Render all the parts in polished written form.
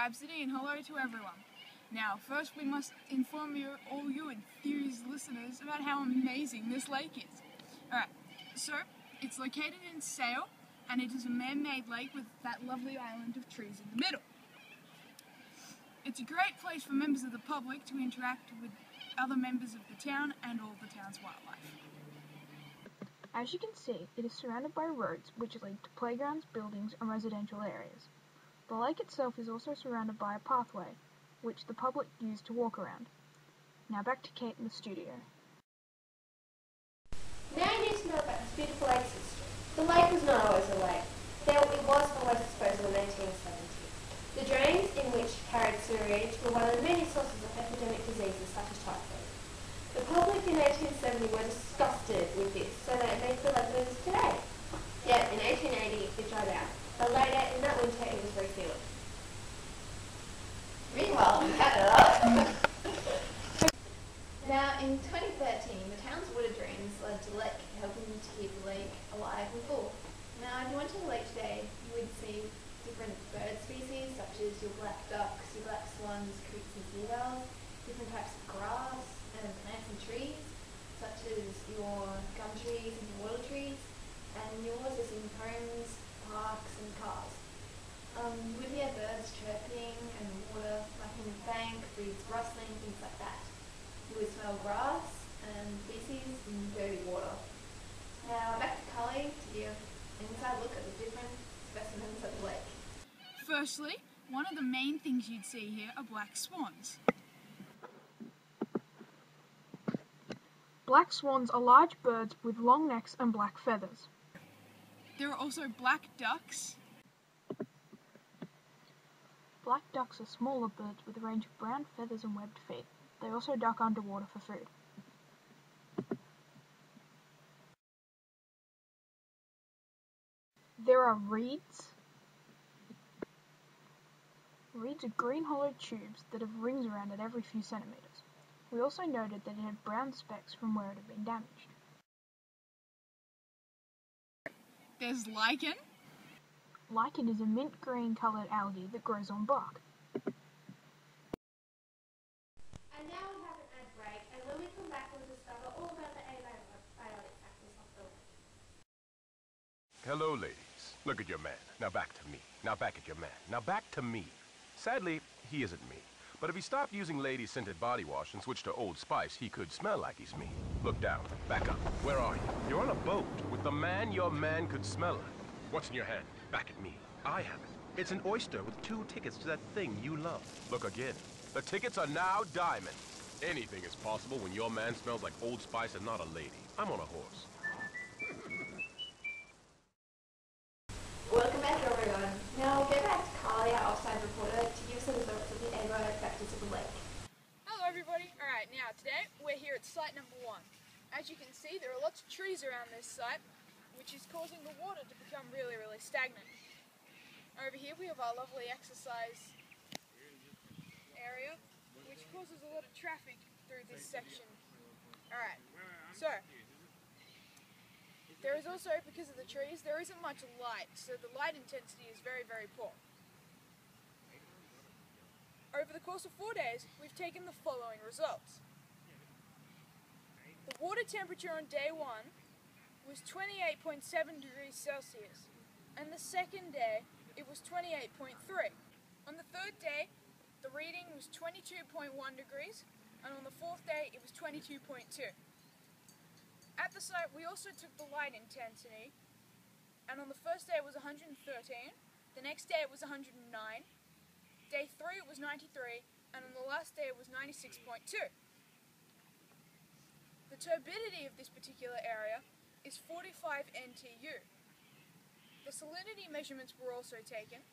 Rhapsody and hello to everyone. Now, first we must inform all you enthused listeners about how amazing this lake is. Alright, so it's located in Sale, and it is a man-made lake with that lovely island of trees in the middle. It's a great place for members of the public to interact with other members of the town and all the town's wildlife. As you can see, it is surrounded by roads which lead to playgrounds, buildings and residential areas. The lake itself is also surrounded by a pathway, which the public use to walk around. Now back to Kate in the studio. Now you need to know about this beautiful lake's history. The lake was not always a lake. It was always disposal in 1870. The drains in which carried sewerage were one of the many sources of epidemic diseases such as typhoid. The public in 1870 were disgusted with this, so that it made the lake as it is today. Yet in 1880 it dried out, but later in that winter it was refilled. Meanwhile, in Canada, now in 2013, the town's water drains led to the lake, helping to keep the lake alive and full. Now, if you went to the lake today, you would see different bird species, such as your black ducks, your black swans, creeks and seagulls, different types of grass and plants and trees, such as your gum trees and your water trees, and you'll also see homes, parks and cars. You would hear birds chirping and water lapping the bank, reeds rustling, things like that. You would smell grass and feces and dirty water. Now back to Cully to give an inside look at the different specimens of the lake. Firstly, one of the main things you'd see here are black swans. Black swans are large birds with long necks and black feathers. There are also black ducks. Black ducks are smaller birds with a range of brown feathers and webbed feet. They also duck underwater for food. There are reeds. Reeds are green hollowed tubes that have rings around it every few centimetres. We also noted that it had brown specks from where it had been damaged. There's lichen. Lichen is a mint green coloured algae that grows on bark. And now we have an ad break, and when we come back we'll discover all about the abiotic factors of the lake. Hello, ladies. Look at your man. Now back to me. Now back at your man. Now back to me. Sadly, he isn't me. But if he stopped using lady-scented body wash and switched to Old Spice, he could smell like he's me. Look down. Back up. Where are you? You're on a boat with the man your man could smell like. What's in your hand? Back at me. I have it. It's an oyster with 2 tickets to that thing you love. Look again. The tickets are now diamond. Anything is possible when your man smells like Old Spice and not a lady. I'm on a horse. Welcome back, everyone. Now we'll go back to Carly, our offside reporter, to give us the results of the abiotic factors of the lake. Hello everybody. Alright, now today we're here at site number 1. As you can see, there are lots of trees around this site, which is causing the water to become really, really stagnant. Over here we have our lovely exercise area, which causes a lot of traffic through this section. Alright, so there is also, because of the trees, there isn't much light, so the light intensity is very, very poor. Over the course of 4 days, we've taken the following results. The water temperature on day 1 was 28.7 degrees Celsius, and the second day it was 28.3. On the third day, the reading was 22.1 degrees, and on the fourth day it was 22.2. At the site we also took the light intensity, and on the first day it was 113, the next day it was 109, day 3 it was 93, and on the last day it was 96.2. The turbidity of this particular area is 45 NTU. The salinity measurements were also taken.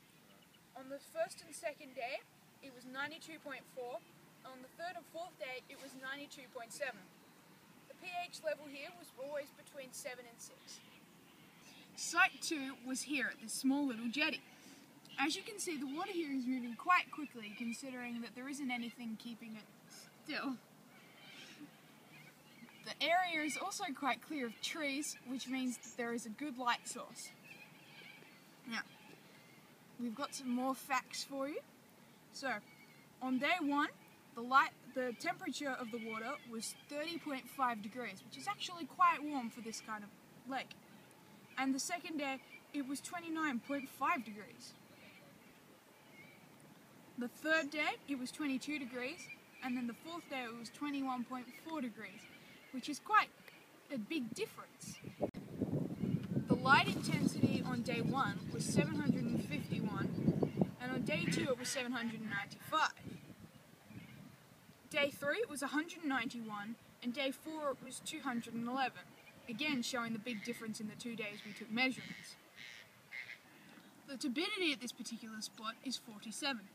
On the first and second day, it was 92.4. On the third and fourth day, it was 92.7. The pH level here was always between 7 and 6. Site 2 was here at this small little jetty. As you can see, the water here is moving quite quickly, considering that there isn't anything keeping it still. The area is also quite clear of trees, which means that there is a good light source. Now, we've got some more facts for you. So, on day 1, the temperature of the water was 30.5 degrees, which is actually quite warm for this kind of lake. And the second day, it was 29.5 degrees. The third day, it was 22 degrees, and then the fourth day, it was 21.4 degrees, which is quite a big difference. The light intensity on day 1 was 751, and on day 2 it was 795. Day 3 it was 191, and day 4 it was 211, again showing the big difference in the 2 days we took measurements. The turbidity at this particular spot is 47.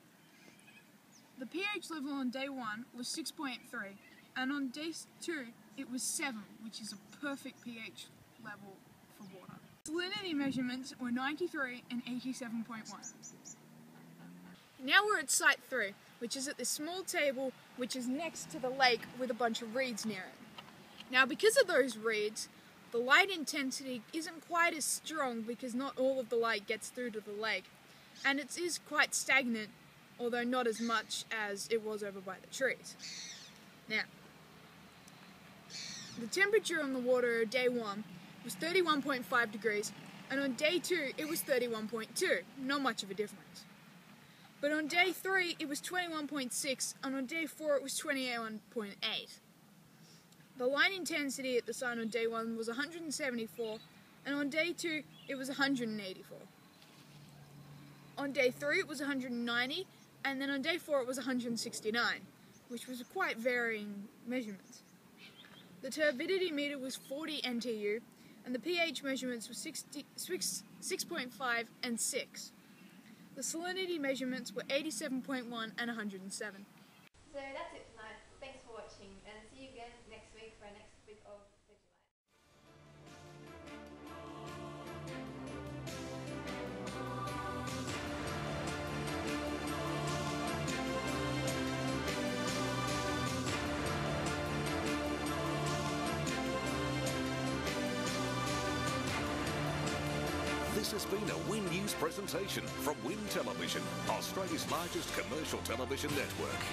The pH level on day 1 was 6.3, and on day 2 it was 7, which is a perfect pH level for water. Salinity measurements were 93 and 87.1. Now we're at Site 3, which is at this small table which is next to the lake with a bunch of reeds near it. Now because of those reeds, the light intensity isn't quite as strong because not all of the light gets through to the lake, and it is quite stagnant, although not as much as it was over by the trees. Now, the temperature on the water on day 1 was 31.5 degrees, and on day 2 it was 31.2, not much of a difference. But on day 3 it was 21.6, and on day 4 it was 21.8. The light intensity at the sun on day 1 was 174, and on day 2 it was 184. On day 3 it was 190, and then on day 4 it was 169, which was quite varying measurements. The turbidity meter was 40 NTU, and the pH measurements were 6.5 and 6. The salinity measurements were 87.1 and 107. So that's it for tonight. Thanks for watching, and see you again next week for our next bit of Vegemite. This has been a Win News presentation from Win Television, Australia's largest commercial television network.